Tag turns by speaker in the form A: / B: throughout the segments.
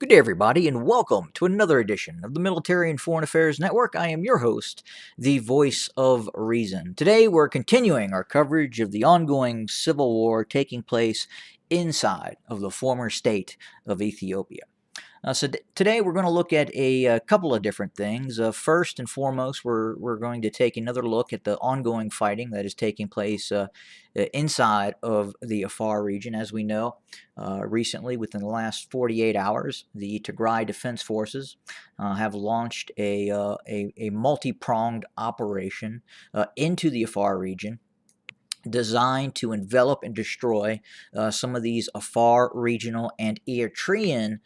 A: Good day, everybody, and welcome to another edition of the Military and Foreign Affairs Network. I am your host, the voice of reason. Today, we're continuing our coverage of the ongoing civil war taking place inside of the former state of Ethiopia. Today we're going to look at a couple of different things. First and foremost, we're going to take another look at the ongoing fighting that is taking place inside of the Afar region. As we know, recently, within the last 48 hours, the Tigray Defense Forces have launched a multi-pronged operation into the Afar region, designed to envelop and destroy some of these Afar regional and Eritrean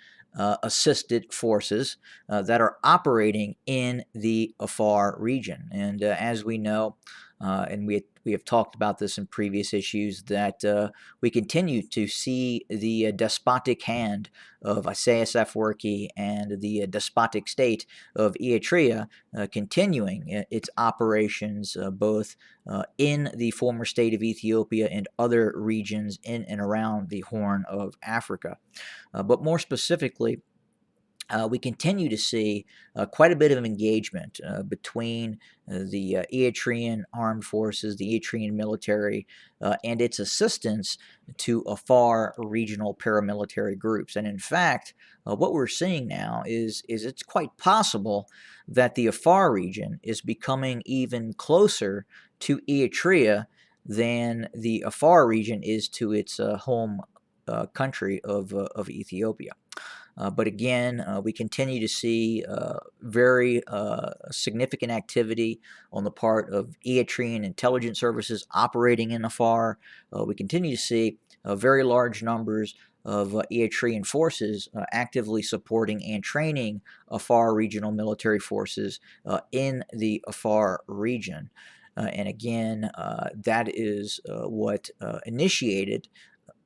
A: assisted forces that are operating in the Afar region. And as we know, and we have talked about this in previous issues, that we continue to see the despotic hand of Isaias Afwerki and the despotic state of Eritrea continuing its operations both in the former state of Ethiopia and other regions in and around the Horn of Africa. But more specifically, we continue to see quite a bit of engagement between the Eritrean armed forces, the Eritrean military, and its assistance to Afar regional paramilitary groups. And in fact, what we're seeing now is it's quite possible that the Afar region is becoming even closer to Eritrea than the Afar region is to its home country of Ethiopia. But again, we continue to see very significant activity on the part of Eritrean intelligence services operating in Afar. We continue to see very large numbers of Eritrean forces actively supporting and training Afar regional military forces in the Afar region. And again, that is what initiated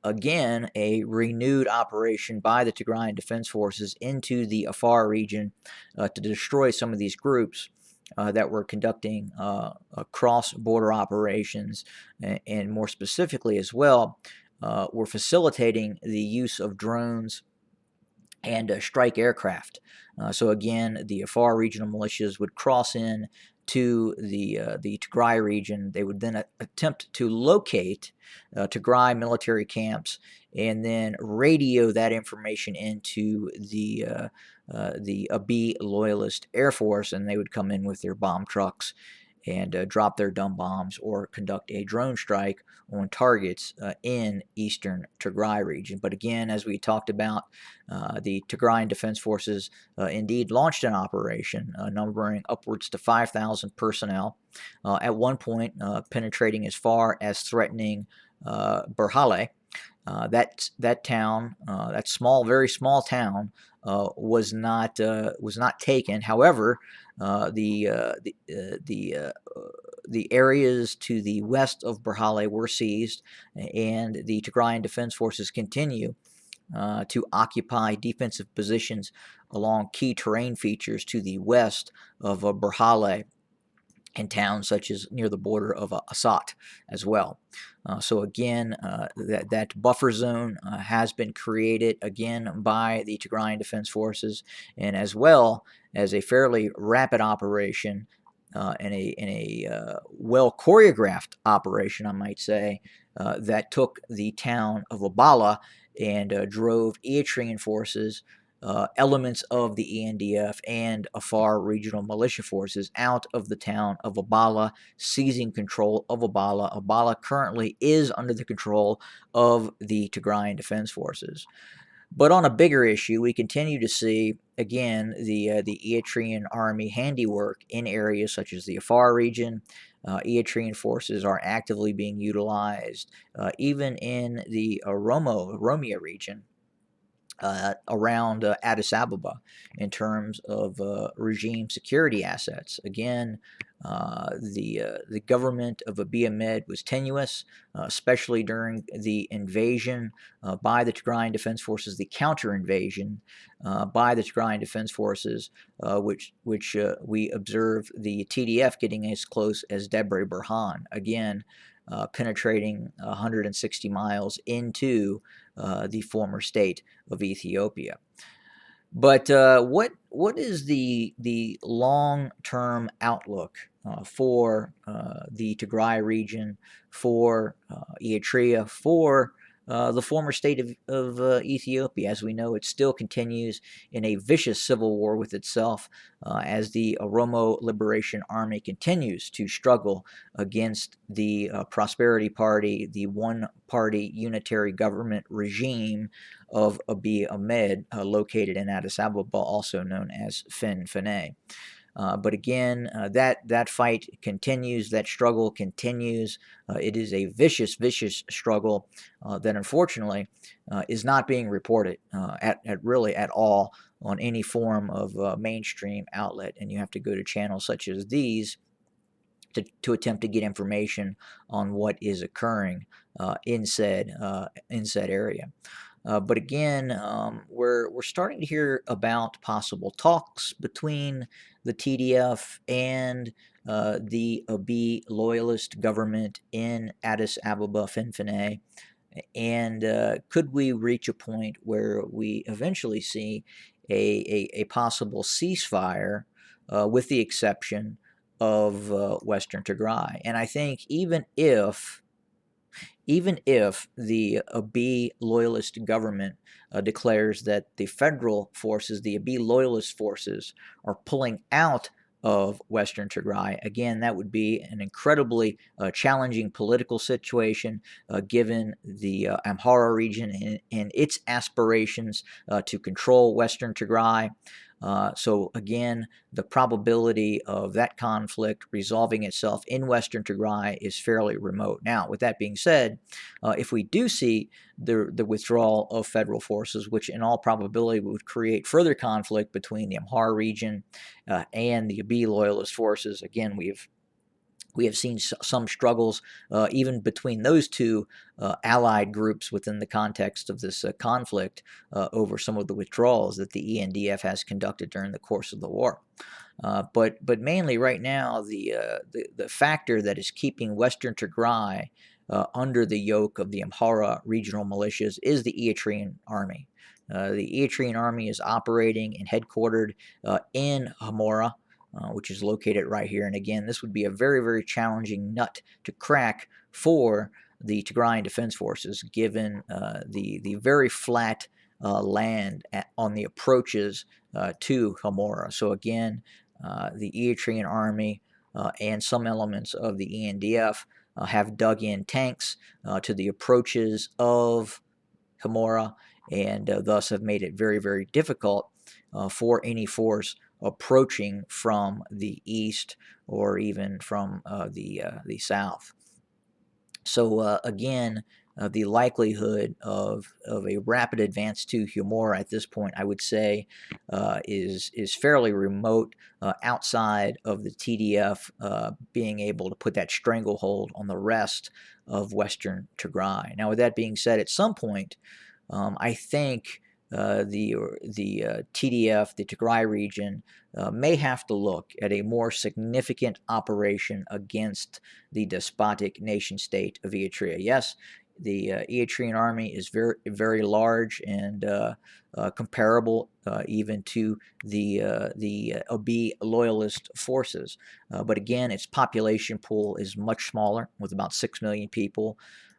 A: again a renewed operation by the Tigrayan Defense Forces into the Afar region to destroy some of these groups that were conducting cross-border operations, and more specifically as well, were facilitating the use of drones and strike aircraft. So again, the Afar regional militias would cross in to the Tigray region. They would then attempt to locate Tigray military camps and then radio that information into the Abiy loyalist Air Force, and they would come in with their bomb trucks and drop their dumb bombs or conduct a drone strike on targets in eastern Tigray region. But again, as we talked about, the Tigrayan Defense Forces indeed launched an operation numbering upwards to 5,000 personnel, at one point penetrating as far as threatening Berhale. That town, that small, very small town, was not taken. However, the areas to the west of Berhale were seized, and the Tigrayan Defense Forces continue to occupy defensive positions along key terrain features to the west of Berhale, in towns such as near the border of Assat as well. So again, that buffer zone has been created again by the Tigrayan Defense Forces, and as well as a fairly rapid operation and a well choreographed operation, I might say, that took the town of Abala and drove Eritrean forces, elements of the ENDF and Afar regional militia forces out of the town of Abala, seizing control of Abala. Abala currently is under the control of the Tigrayan Defense Forces. But on a bigger issue, we continue to see, again, the Eritrean army handiwork in areas such as the Afar region. Eritrean forces are actively being utilized, even in the Oromia region, around Addis Ababa, in terms of regime security assets. Again, the government of Abiy Ahmed was tenuous, especially during the invasion by the Tigrayan Defense Forces, the counter-invasion by the Tigrayan Defense Forces, which we observed the TDF getting as close as Debre Berhan, again penetrating 160 miles into the former state of Ethiopia. But what is the long term outlook for the Tigray region, for Eritrea, for the former state of Ethiopia? As we know, it still continues in a vicious civil war with itself as the Oromo Liberation Army continues to struggle against the Prosperity Party, the one party unitary government regime of Abiy Ahmed, located in Addis Ababa, also known as Fene. But again, that fight continues, that struggle continues. It is a vicious struggle that unfortunately is not being reported at really at all on any form of mainstream outlet. And you have to go to channels such as these to attempt to get information on what is occurring in said area. But again, we're starting to hear about possible talks between the TDF and the Abiy loyalist government in Addis Ababa, Finfine. And could we reach a point where we eventually see a possible ceasefire with the exception of Western Tigray? And I think even if the Abiy loyalist government declares that the federal forces, the Abiy loyalist forces, are pulling out of Western Tigray, again, that would be an incredibly challenging political situation given the Amhara region and its aspirations to control Western Tigray. So again, the probability of that conflict resolving itself in Western Tigray is fairly remote. Now, with that being said, if we do see the withdrawal of federal forces, which in all probability would create further conflict between the Amhara region and the Abiy loyalist forces, again, we have seen some struggles even between those two allied groups within the context of this conflict over some of the withdrawals that the ENDF has conducted during the course of the war. But mainly right now, the factor that is keeping Western Tigray under the yoke of the Amhara regional militias is the Eritrean army. The Eritrean army is operating and headquartered in Hamora, which is located right here. And again, this would be a very challenging nut to crack for the Tigrayan Defense Forces, given the very flat land on the approaches to Hamora. So again, the Eritrean army and some elements of the ENDF have dug in tanks to the approaches of Hamora, and thus have made it very difficult for any force approaching from the east or even from the south. So again, the likelihood of a rapid advance to Humora at this point, I would say, is fairly remote, outside of the TDF being able to put that stranglehold on the rest of Western Tigray. Now, with that being said, at some point, I think the TDF, the Tigray region, may have to look at a more significant operation against the despotic nation state of Eritrea. Yes, the Eritrean army is very large and comparable even to the Abiy loyalist forces. But again, its population pool is much smaller, with about 6 million people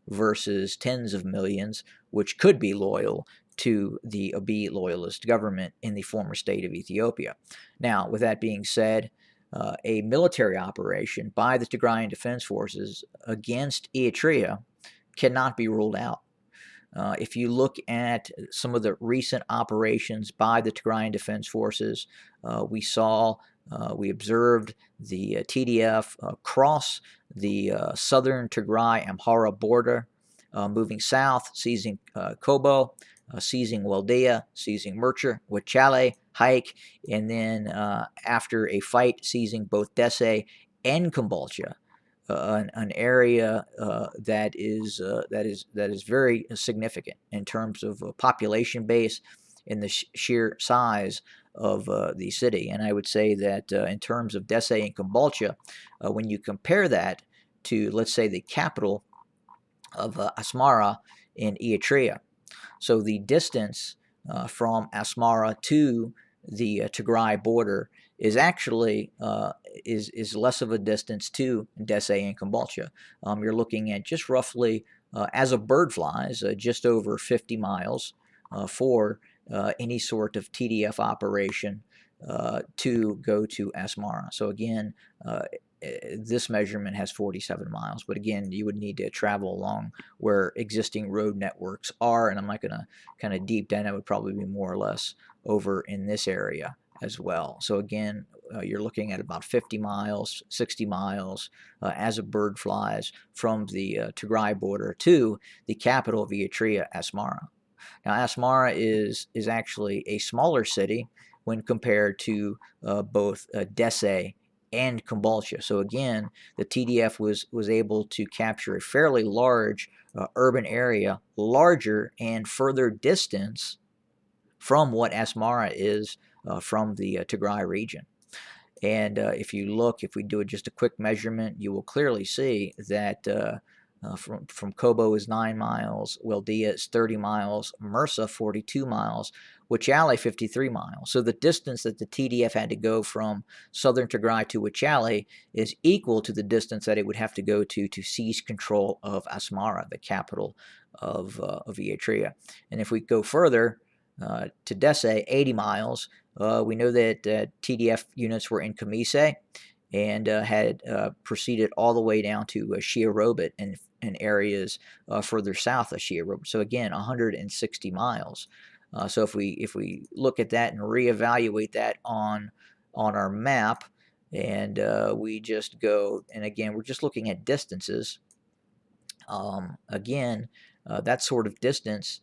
A: versus tens of millions, which could be loyal to the Abiy loyalist government in the former state of Ethiopia. Now, with that being said, a military operation by the Tigrayan Defense Forces against Eritrea cannot be ruled out. If you look at some of the recent operations by the Tigrayan Defense Forces, we observed the TDF cross the southern Tigray Amhara border, moving south, seizing Kobo, seizing Waldea, seizing Mercher, Wachale, Hike, and then after a fight, seizing both Dese and Kombolcha, an area that is very significant in terms of population base and the sheer size of the city. And I would say that in terms of Dese and Kombolcha, when you compare that to, let's say, the capital of Asmara in Eritrea, so the distance from Asmara to the Tigray border is actually is less of a distance to Desai and Kombolcha. You're looking at just roughly, as a bird flies, just over 50 miles for any sort of TDF operation to go to Asmara. So again, this measurement has 47 miles, but again, you would need to travel along where existing road networks are, and I'm not going to kind of deep down. That would probably be more or less over in this area as well. So again, you're looking at about 50 miles, 60 miles as a bird flies from the Tigray border to the capital of Eritrea, Asmara. Now, Asmara is actually a smaller city when compared to both Desai and Kombolcha. So again, the TDF was able to capture a fairly large urban area, larger and further distance from what Asmara is from the Tigray region. And if you look, if we do just a quick measurement, you will clearly see that from Kobo is 9 miles, Weldia is 30 miles, Mersa 42 miles, Wachale 53 miles. So the distance that the TDF had to go from southern Tigray to Wachale is equal to the distance that it would have to go to seize control of Asmara, the capital of Eritrea. And if we go further to Desai, 80 miles, we know that TDF units were in Kamise and had proceeded all the way down to Shia Robot and areas further south of Shia Robot. So again, 160 miles. So if we look at that and reevaluate that on our map, and we just go, and again, we're just looking at distances. Again, that sort of distance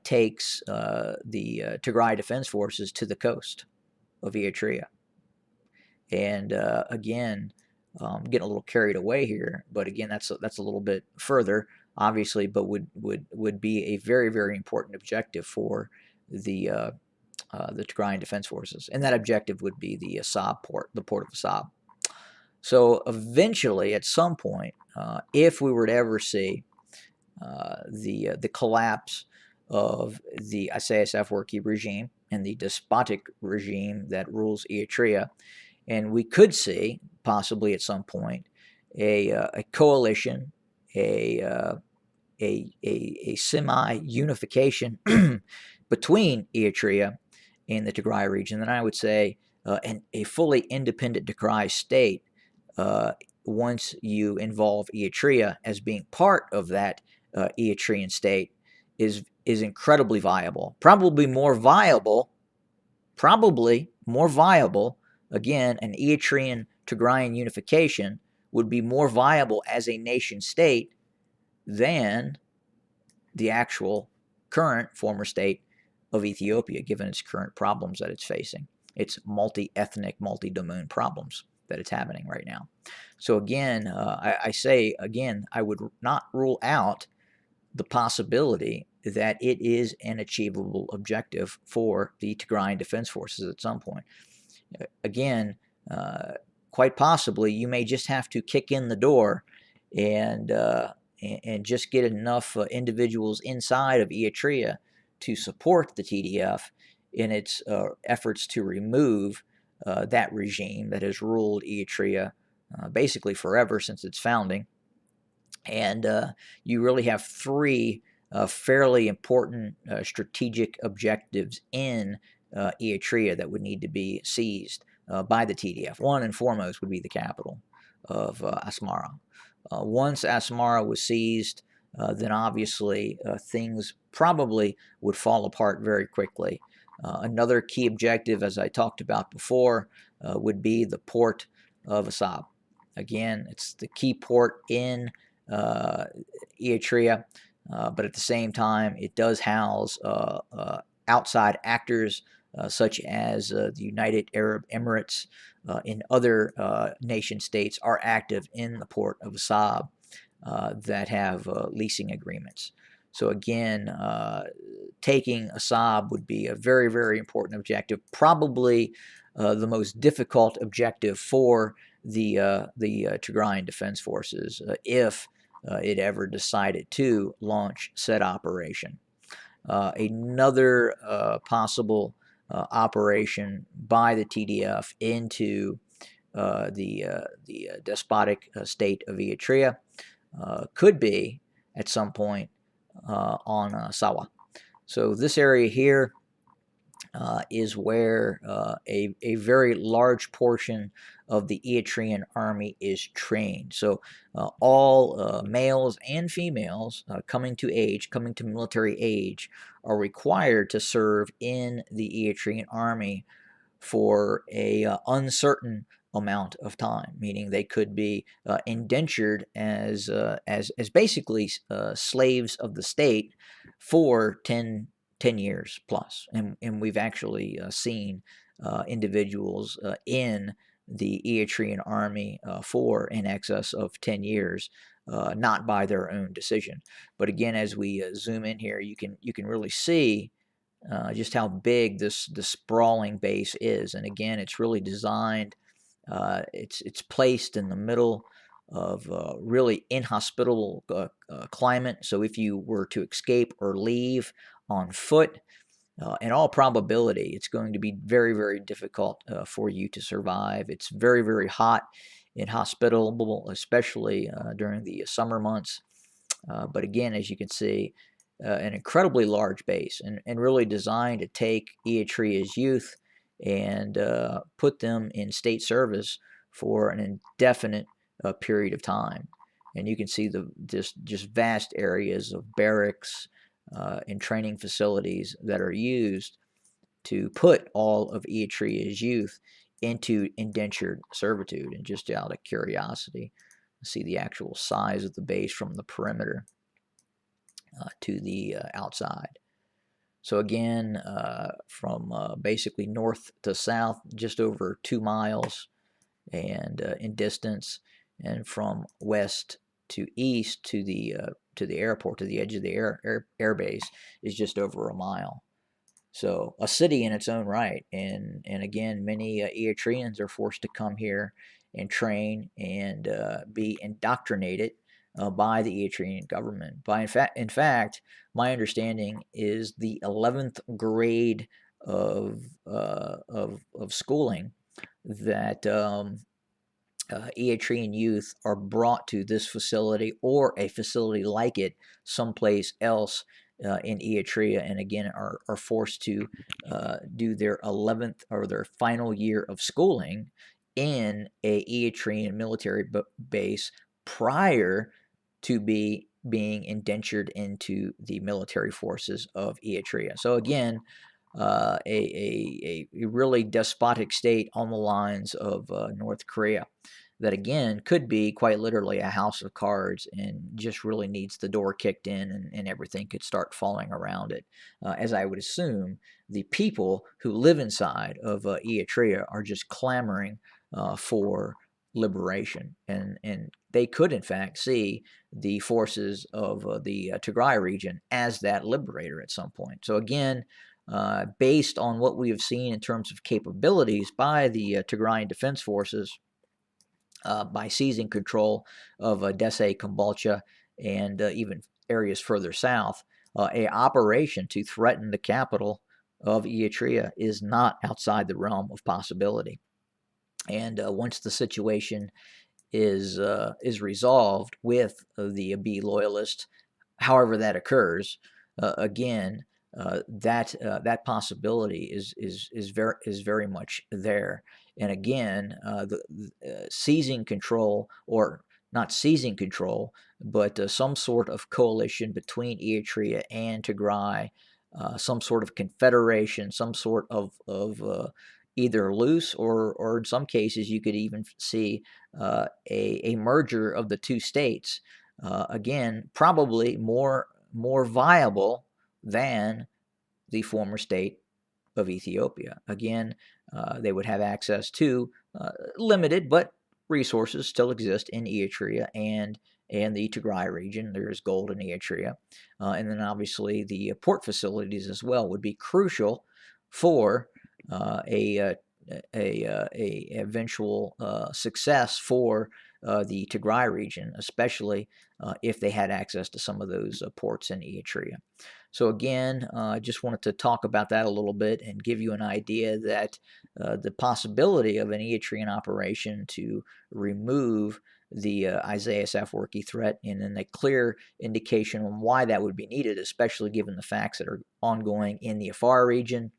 A: takes the Tigray Defense Forces to the coast of Eritrea. And again, getting a little carried away here, but again, that's a little bit further, obviously, but would be a very, very important objective for the Tigrayan Defense Forces, and that objective would be the Assab port, the port of Assab. So eventually, at some point, if we were to ever see the collapse of the Isaias Afwerki regime and the despotic regime that rules Eritrea, and we could see possibly at some point a coalition, a semi-unification between Eritrea and the Tigray region, then I would say a fully independent Tigray state, once you involve Eritrea as being part of that Eritrean state, is incredibly viable. Probably more viable. Again, an Eritrean Tigrayan unification would be more viable as a nation state than the actual current former state of Ethiopia, given its current problems that it's facing, its multi-ethnic, multi-domain problems that it's happening right now. So again, I say again, I would not rule out the possibility that it is an achievable objective for the Tigrayan Defense Forces at some point. Again, quite possibly, you may just have to kick in the door and just get enough individuals inside of Eritrea to support the TDF in its efforts to remove that regime that has ruled Eritrea basically forever since its founding. And you really have three fairly important strategic objectives in Eritrea that would need to be seized by the TDF. One and foremost would be the capital of Asmara. Once Asmara was seized, then obviously things probably would fall apart very quickly. Another key objective, as I talked about before, would be the port of Assab. Again, it's the key port in Eritrea, but at the same time, it does house outside actors such as the United Arab Emirates and other nation states are active in the port of Assab that have leasing agreements. So again, taking Assab would be a very, very important objective, probably the most difficult objective for the Tigrayan Defense Forces if it ever decided to launch said operation. Another possible operation by the TDF into the despotic state of Eritrea could be at some point on Sawa. So this area here is where a very large portion of the Eritrean army is trained. So all males and females coming to military age, are required to serve in the Eritrean army for a uncertain amount of time, meaning they could be indentured as basically slaves of the state for 10 years plus. And we've actually seen individuals in the Eritrean army for in excess of 10 years, not by their own decision. But again, as we zoom in here, you can really see just how big this sprawling base is. And again, it's really designed. It's placed in the middle of really inhospitable climate. So if you were to escape or leave on foot, in all probability, it's going to be very, very difficult for you to survive. It's very, very hot, inhospitable, especially during the summer months. But again, as you can see, an incredibly large base, and really designed to take Eritrea's youth and put them in state service for an indefinite period of time. And you can see the just vast areas of barracks and training facilities that are used to put all of Eritrea's youth into indentured servitude. And just out of curiosity, see the actual size of the base from the perimeter to the outside. So again, from basically north to south, just over 2 miles and in distance, and from west to east to the airport, to the edge of the air base, is just over a mile. So a city in its own right. And again, many Eritreans are forced to come here and train and be indoctrinated by the Eritrean government. In fact, my understanding is the 11th grade of schooling that Eritrean youth are brought to this facility or a facility like it someplace else in Eritrea, and again are forced to do their 11th or their final year of schooling in a Eritrean military base prior to being indentured into the military forces of Eritrea. So again, a really despotic state on the lines of North Korea, that again could be quite literally a house of cards and just really needs the door kicked in, and everything could start falling around it. As I would assume, the people who live inside of Eritrea are just clamoring for liberation, and they could in fact see the forces of the Tigray region as that liberator at some point. So again, based on what we have seen in terms of capabilities by the Tigrayan Defense Forces, by seizing control of Desse, Kambalcha, and even areas further south, a operation to threaten the capital of Eritrea is not outside the realm of possibility. And once the situation is resolved with the Abiy loyalists, however that occurs, again, that possibility is very much there. And again, seizing control, or not seizing control, but some sort of coalition between Eritrea and Tigray, some sort of confederation, some sort of either loose, or in some cases you could even see a merger of the two states. Again, probably more viable than the former state of Ethiopia. Again, they would have access to limited, but resources still exist in Eritrea and the Tigray region. There is gold in Eritrea. And then obviously the port facilities as well would be crucial for a eventual success for the Tigray region, especially if they had access to some of those ports in Eritrea. So again, I just wanted to talk about that a little bit and give you an idea that the possibility of an Eritrean operation to remove the Isaias Afwerki threat, and then a clear indication on why that would be needed, especially given the facts that are ongoing in the Afar region.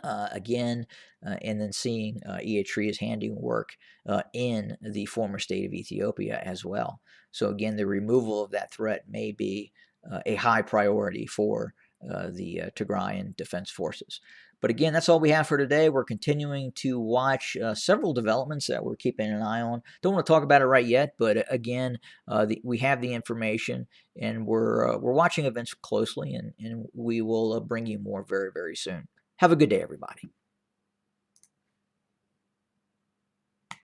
A: Again, and then seeing Eritrea's handiwork in the former state of Ethiopia as well. So again, the removal of that threat may be a high priority for the Tigrayan Defense Forces. But again, that's all we have for today. We're continuing to watch several developments that we're keeping an eye on. Don't want to talk about it right yet, but again, we have the information, and we're watching events closely, and we will bring you more very, very soon. Have a good day, everybody.